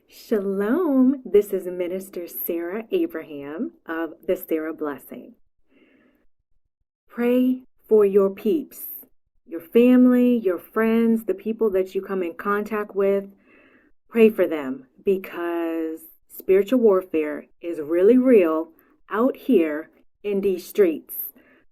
Shalom, this is Minister Sarah Abraham of the Sarah Blessing. Pray for your peeps, your family, your friends, the people that you come in contact with. Pray for them because spiritual warfare is really real out here in these streets.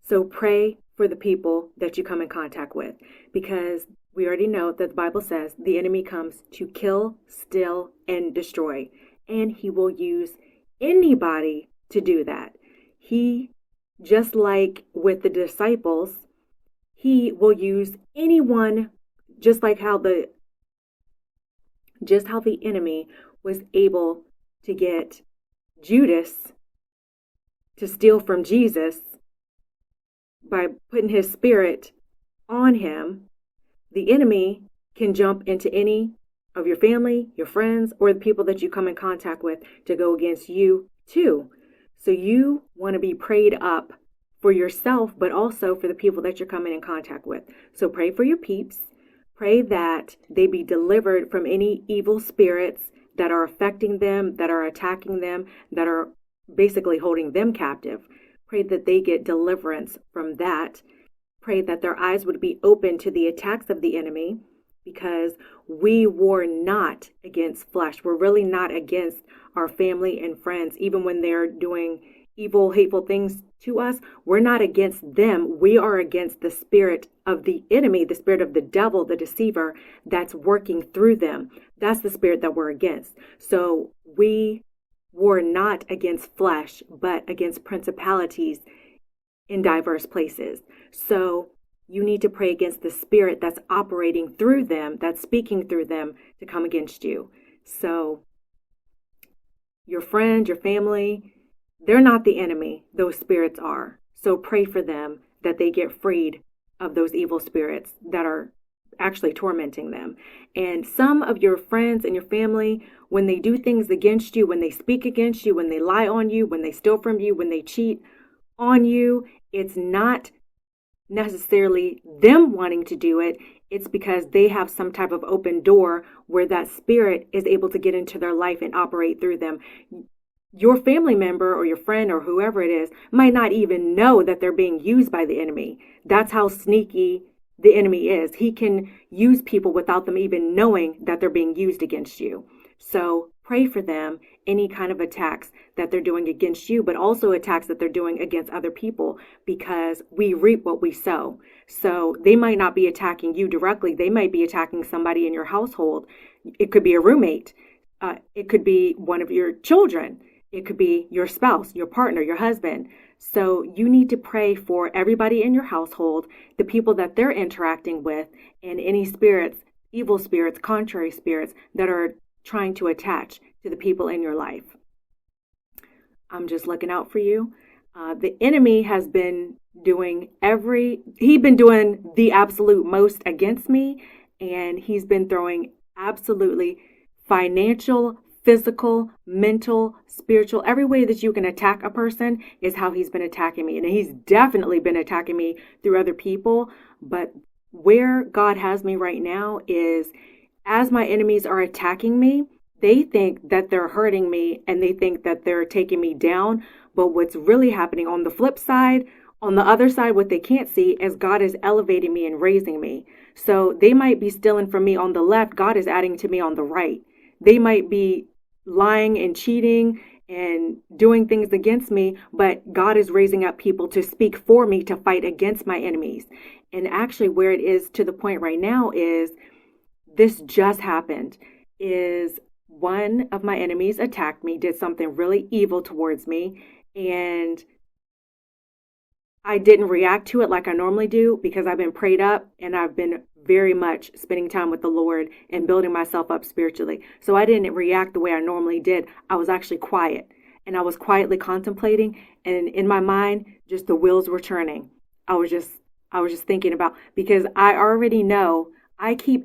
So pray for the people that you come in contact with because we already know that the Bible says the enemy comes to kill, steal, and destroy. And he will use anybody to do that. He, just like with the disciples, he will use anyone, just how the enemy was able to get Judas to steal from Jesus by putting his spirit on him. The enemy can jump into any of your family, your friends, or the people that you come in contact with to go against you too. So you want to be prayed up for yourself, but also for the people that you're coming in contact with. So pray for your peeps. Pray that they be delivered from any evil spirits that are affecting them, that are attacking them, that are basically holding them captive. Pray that they get deliverance from that. Pray that their eyes would be open to the attacks of the enemy because we war not against flesh. We're really not against our family and friends. Even when they're doing evil, hateful things to us, we're not against them. We are against the spirit of the enemy, the spirit of the devil, the deceiver that's working through them. That's the spirit that we're against. So we war not against flesh, but against principalities in diverse places. So you need to pray against the spirit that's operating through them, that's speaking through them to come against you. So your friend, your family, they're not the enemy. Those spirits are. So pray for them that they get freed of those evil spirits that are actually tormenting them. And some of your friends and your family, when they do things against you, when they speak against you, when they lie on you, when they steal from you, when they cheat on you, it's not necessarily them wanting to do it. It's because they have some type of open door where that spirit is able to get into their life and operate through them. Your family member or your friend or whoever it is might not even know that they're being used by the enemy. That's how sneaky the enemy is. He can use people without them even knowing that they're being used against you. So pray for them, any kind of attacks that they're doing against you, but also attacks that they're doing against other people, because we reap what we sow. So they might not be attacking you directly. They might be attacking somebody in your household. It could be a roommate. It could be one of your children. It could be your spouse, your partner, your husband. So you need to pray for everybody in your household, the people that they're interacting with, and any spirits, evil spirits, contrary spirits that are trying to attach to the people in your life. I'm just looking out for you. The enemy has been doing the absolute most against me, and he's been throwing absolutely financial, physical, mental, spiritual, every way that you can attack a person is how he's been attacking me. And he's definitely been attacking me through other people. But where God has me right now is, as my enemies are attacking me, they think that they're hurting me and they think that they're taking me down. But what's really happening on the flip side, on the other side, what they can't see is God is elevating me and raising me. So they might be stealing from me on the left. God is adding to me on the right. They might be lying and cheating and doing things against me, but God is raising up people to speak for me, to fight against my enemies. And actually where it is to the point right now is, this just happened, is one of my enemies attacked me, did something really evil towards me, and I didn't react to it like I normally do because I've been prayed up and I've been very much spending time with the Lord and building myself up spiritually. So I didn't react the way I normally did. I was actually quiet, and I was quietly contemplating, and in my mind, just the wheels were turning. I was just thinking about, because I already know,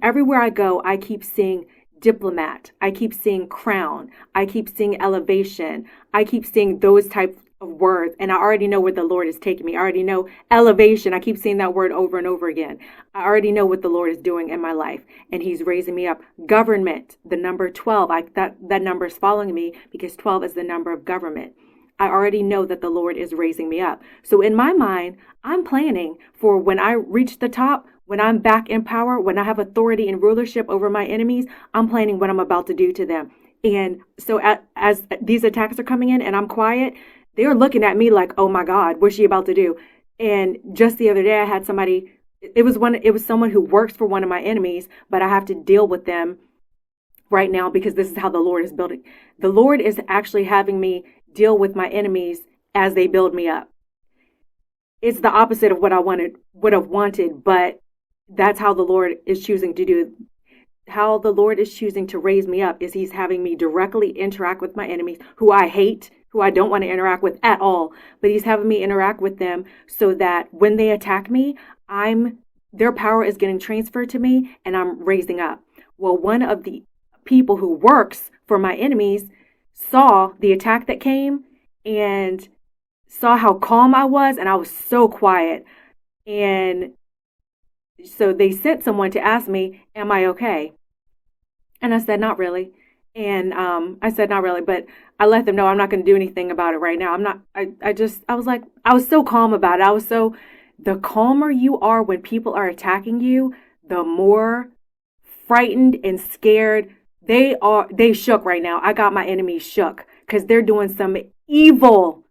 everywhere I go, I keep seeing diplomat. I keep seeing crown. I keep seeing elevation. I keep seeing those type of words, and I already know where the Lord is taking me. I already know elevation. I keep saying that word over and over again. I already know what the Lord is doing in my life, and he's raising me up. Government, the number 12, that number is following me because 12 is the number of government. I already know that the Lord is raising me up. So in my mind, I'm planning for when I reach the top, when I'm back in power, when I have authority and rulership over my enemies, I'm planning what I'm about to do to them. And so as these attacks are coming in and I'm quiet, they're looking at me like, oh my God, what's she about to do? And just the other day I had somebody, it was someone who works for one of my enemies, but I have to deal with them right now because this is how the Lord is building. The Lord is actually having me deal with my enemies as they build me up. It's the opposite of what I would have wanted, but that's how the Lord is choosing to do. How the Lord is choosing to raise me up is he's having me directly interact with my enemies who I hate, who I don't want to interact with at all, but he's having me interact with them so that when they attack me, their power is getting transferred to me and I'm raising up. Well, one of the people who works for my enemies saw the attack that came and saw how calm I was, and I was so quiet. And so they sent someone to ask me, am I okay? And I said, not really. And I said, not really, but I let them know I'm not going to do anything about it right now. I was so calm about it. The calmer you are when people are attacking you, the more frightened and scared they shook right now. I got my enemies shook because they're doing some evil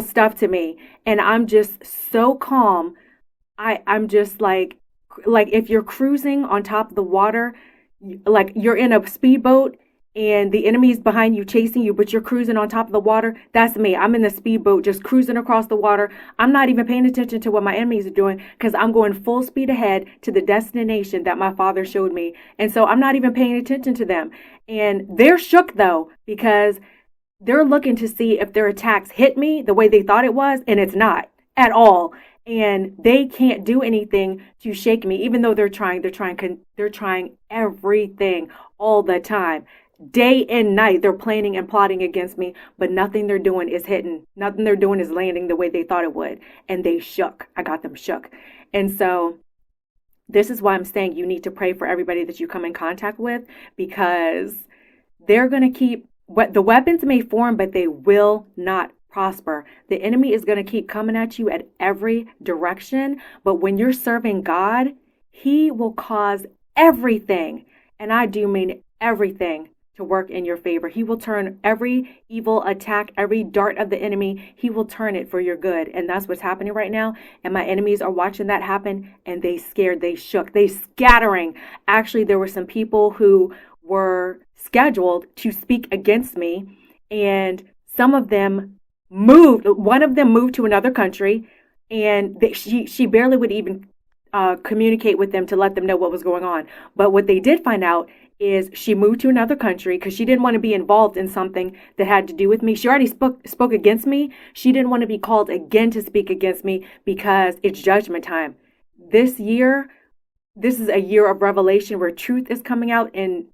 stuff to me. And I'm just so calm. I'm just like if you're cruising on top of the water, like you're in a speedboat and the enemy's behind you chasing you, but you're cruising on top of the water. That's me. I'm in the speedboat just cruising across the water. I'm not even paying attention to what my enemies are doing because I'm going full speed ahead to the destination that my Father showed me. And so I'm not even paying attention to them. And they're shook though, because they're looking to see if their attacks hit me the way they thought it was, and it's not at all. And they can't do anything to shake me, even though they're trying everything all the time. Day and night, they're planning and plotting against me, but nothing they're doing is hitting. Nothing they're doing is landing the way they thought it would. And they shook. I got them shook. And so this is why I'm saying you need to pray for everybody that you come in contact with, because they're going to keep, the weapons may form, but they will not prosper. The enemy is going to keep coming at you at every direction. But when you're serving God, he will cause everything, and I do mean everything, to work in your favor. He will turn every evil attack, every dart of the enemy, he will turn it for your good. And that's what's happening right now. And my enemies are watching that happen, and they scared, they shook, they scattering. Actually, there were some people who were scheduled to speak against me, and some of them moved. One of them moved to another country, and she barely would even communicate with them to let them know what was going on. But what they did find out is she moved to another country because she didn't want to be involved in something that had to do with me. She already spoke against me. She didn't want to be called again to speak against me because it's judgment time. This is a year of revelation where truth is coming out and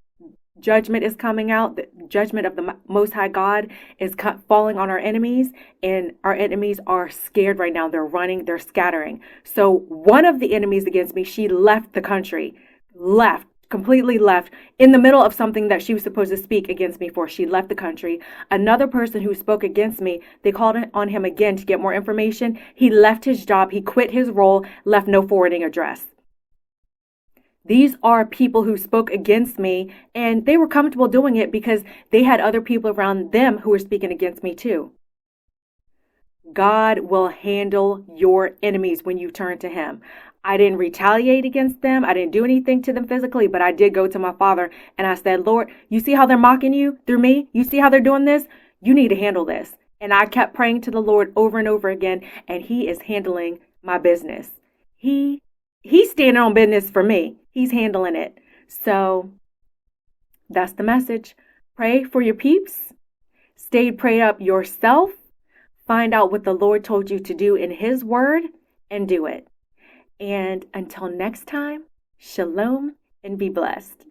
judgment is coming out. The judgment of the Most High God is falling on our enemies, and our enemies are scared right now. They're running, they're scattering. So one of the enemies against me, she left the country, completely left in the middle of something that she was supposed to speak against me for. She left the country. Another person who spoke against me, they called on him again to get more information. He left his job. He quit his role, left no forwarding address. These are people who spoke against me, and they were comfortable doing it because they had other people around them who were speaking against me too. God will handle your enemies when you turn to him. I didn't retaliate against them. I didn't do anything to them physically, but I did go to my Father and I said, Lord, you see how they're mocking you through me? You see how they're doing this? You need to handle this. And I kept praying to the Lord over and over again, and he is handling my business. He's standing on business for me. He's handling it. So that's the message. Pray for your peeps. Stay prayed up yourself. Find out what the Lord told you to do in his word and do it. And until next time, shalom and be blessed.